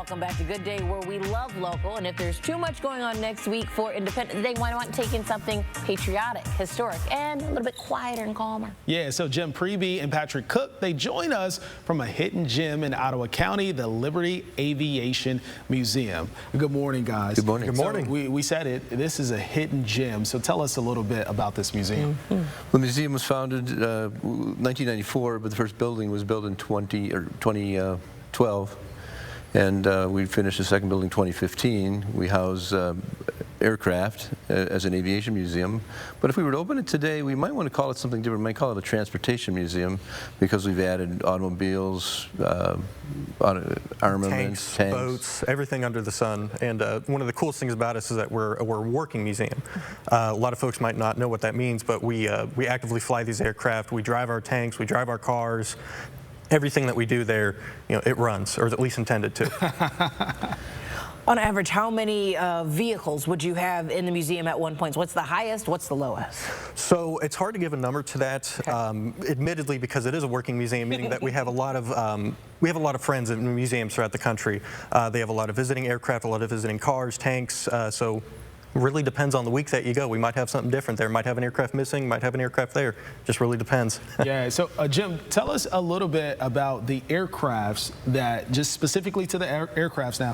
Welcome back to Good Day, where we love local. And if there's too much going on next week for Independence Day, why not take in something patriotic, historic, and a little bit quieter and calmer? Yeah, so Jim Priebe and Patrick Cook, they join us from a hidden gem in Ottawa County, the Liberty Aviation Museum. Good morning, guys. Good morning. Good morning. So we said it, this is a hidden gem. So tell us a little bit about this museum. The museum was founded 1994, but the first building was built in 2012. And we finished the second building in 2015. We house aircraft as an aviation museum. But if we were to open it today, we might want to call it something different. We might call it a transportation museum, because we've added automobiles, armaments, tanks, boats, everything under the sun. And one of the coolest things about us is that we're a working museum. A lot of folks might not know what that means, but we actively fly these aircraft. We drive our tanks, we drive our cars. Everything that we do there, it runs, or is at least intended to. On average, how many vehicles would you have in the museum at one point? So what's the highest? What's the lowest? So it's hard to give a number to that, admittedly, because it is a working museum, meaning that we have a lot of friends in museums throughout the country. They have a lot of visiting aircraft, a lot of visiting cars, tanks. So really depends on the week that you go. We might have something different there. Might have an aircraft missing, might have an aircraft there. Just really depends. Yeah, so Jim, tell us a little bit about the aircrafts that, just specifically to the aircrafts now,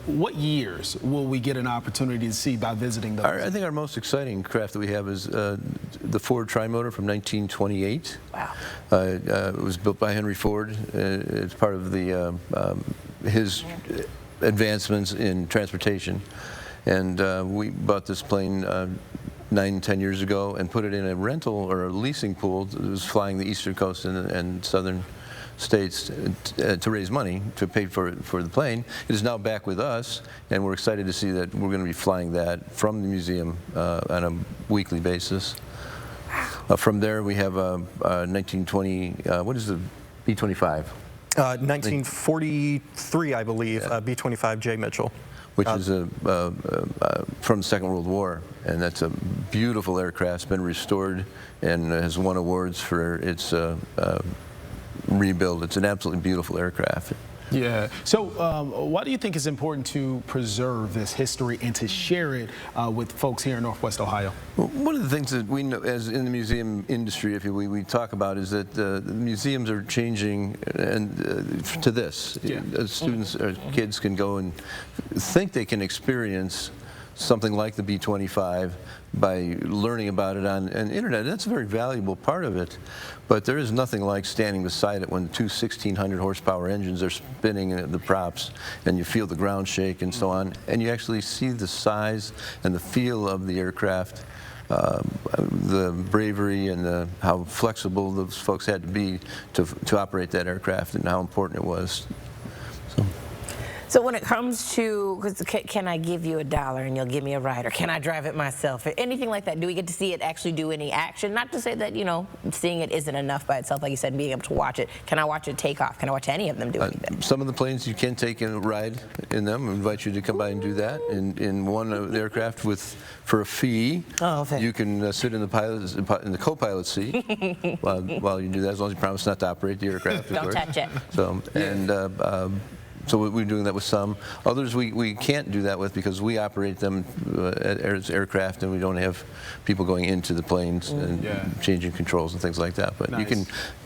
what years will we get an opportunity to see by visiting those? I think our most exciting craft that we have is the Ford Trimotor from 1928. Wow. It was built by Henry Ford. It's part of the his advancements in transportation. And we bought this plane 9-10 years ago and put it in a rental or a leasing pool. It was flying the eastern coast and southern states to raise money to pay for the plane. It is now back with us, and we're excited to see that we're going to be flying that from the museum on a weekly basis. From there, we have a 1920, what is the B-25? 1943, I believe, yeah. B-25 J. Mitchell. Which is from the Second World War, and that's a beautiful aircraft. It's been restored and has won awards for its rebuild. It's an absolutely beautiful aircraft. Yeah. So why do you think it's important to preserve this history and to share it with folks here in Northwest Ohio? Well, one of the things that we know, as in the museum industry, if we talk about, is that the museums are changing and to this. Yeah. Students or kids can go and think they can experience something like the B-25 by learning about it on the internet. That's a very valuable part of it, but there is nothing like standing beside it when two 1,600 horsepower engines are spinning the props and you feel the ground shake and so on, and you actually see the size and the feel of the aircraft, the bravery and how flexible those folks had to be to operate that aircraft and how important it was. So when it comes to, can I give you $1 and you'll give me a ride, or can I drive it myself, or anything like that? Do we get to see it actually do any action? Not to say that, seeing it isn't enough by itself, like you said, being able to watch it. Can I watch it take off? Can I watch any of them do anything? Some of the planes you can take a ride in them. I invite you to come by and do that. In one of the aircraft for a fee, you can sit in the co-pilot seat while you do that, as long as you promise not to operate the aircraft. Don't touch it. So, and so we're doing that with some. Others we can't do that with because we operate them as aircraft, and we don't have people going into the planes and changing controls and things like that. But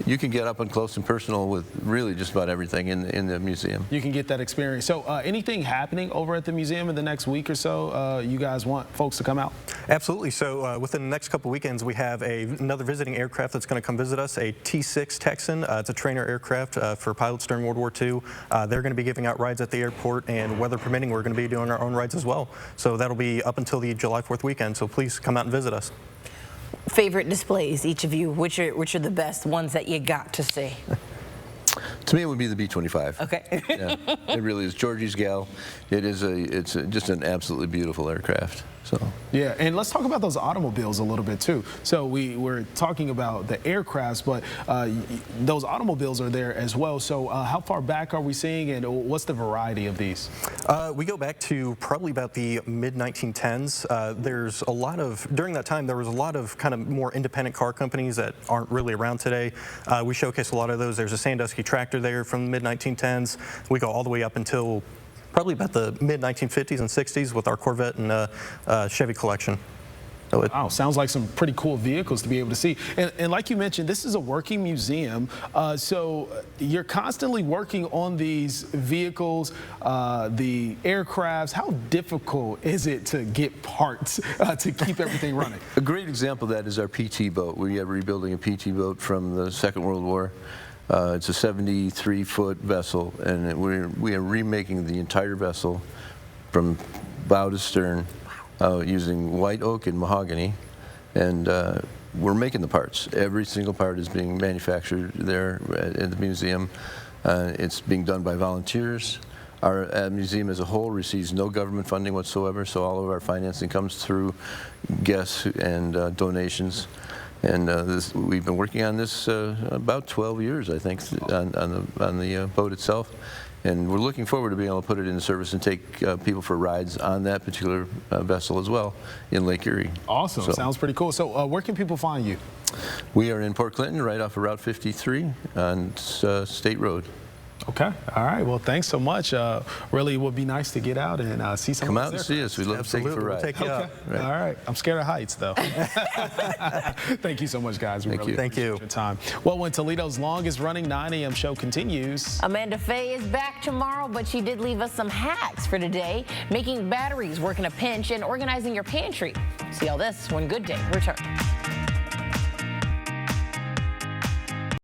you can get up and close and personal with really just about everything in the museum. You can get that experience. So anything happening over at the museum in the next week or so you guys want folks to come out? Absolutely. So within the next couple weekends, we have another visiting aircraft that's going to come visit us, a T-6 Texan. It's a trainer aircraft for pilots during World War II. They're going to be giving out rides at the airport, and weather permitting, we're going to be doing our own rides as well. So that'll be up until the July 4th weekend, so please come out and visit us. Favorite displays, each of you, which are the best ones that you got to see? To me, it would be the B-25. Okay. Yeah, it really is. Georgie's gal. It's just an absolutely beautiful aircraft. So. Yeah, and let's talk about those automobiles a little bit too. So we're talking about the aircrafts, but those automobiles are there as well. So how far back are we seeing, and what's the variety of these? We go back to probably about the mid-1910s. There's a lot of, during that time, there was a lot of kind of more independent car companies that aren't really around today. We showcase a lot of those. There's a Sandusky tractor there from the mid-1910s. We go all the way up until probably about the mid-1950s and 60s with our Corvette and Chevy collection. So Wow, sounds like some pretty cool vehicles to be able to see. And like you mentioned, this is a working museum. So you're constantly working on these vehicles, the aircrafts. How difficult is it to get parts to keep everything running? A great example of that is our PT boat. We are rebuilding a PT boat from the Second World War. It's a 73-foot vessel, and we are remaking the entire vessel from bow to stern. Using white oak and mahogany, and we're making the parts. Every single part is being manufactured there at the museum. It's being done by volunteers. Our museum as a whole receives no government funding whatsoever, so all of our financing comes through guests and donations. And we've been working on this about 12 years, I think, on the boat itself. And we're looking forward to being able to put it into service and take people for rides on that particular vessel as well in Lake Erie. Awesome. So, sounds pretty cool. So where can people find you? We are in Port Clinton, right off of Route 53 on State Road. Okay. All right. Well, thanks so much. Really, it would be nice to get out and see some. Come of out these and see us. We'd love to take you for a ride. We'll take you out. Right. All right. I'm scared of heights, though. Thank you so much, guys. We really appreciate your time. Well, when Toledo's longest-running 9 a.m. show continues. Amanda Faye is back tomorrow, but she did leave us some hacks for today, making batteries work in a pinch and organizing your pantry. See all this when Good Day returns.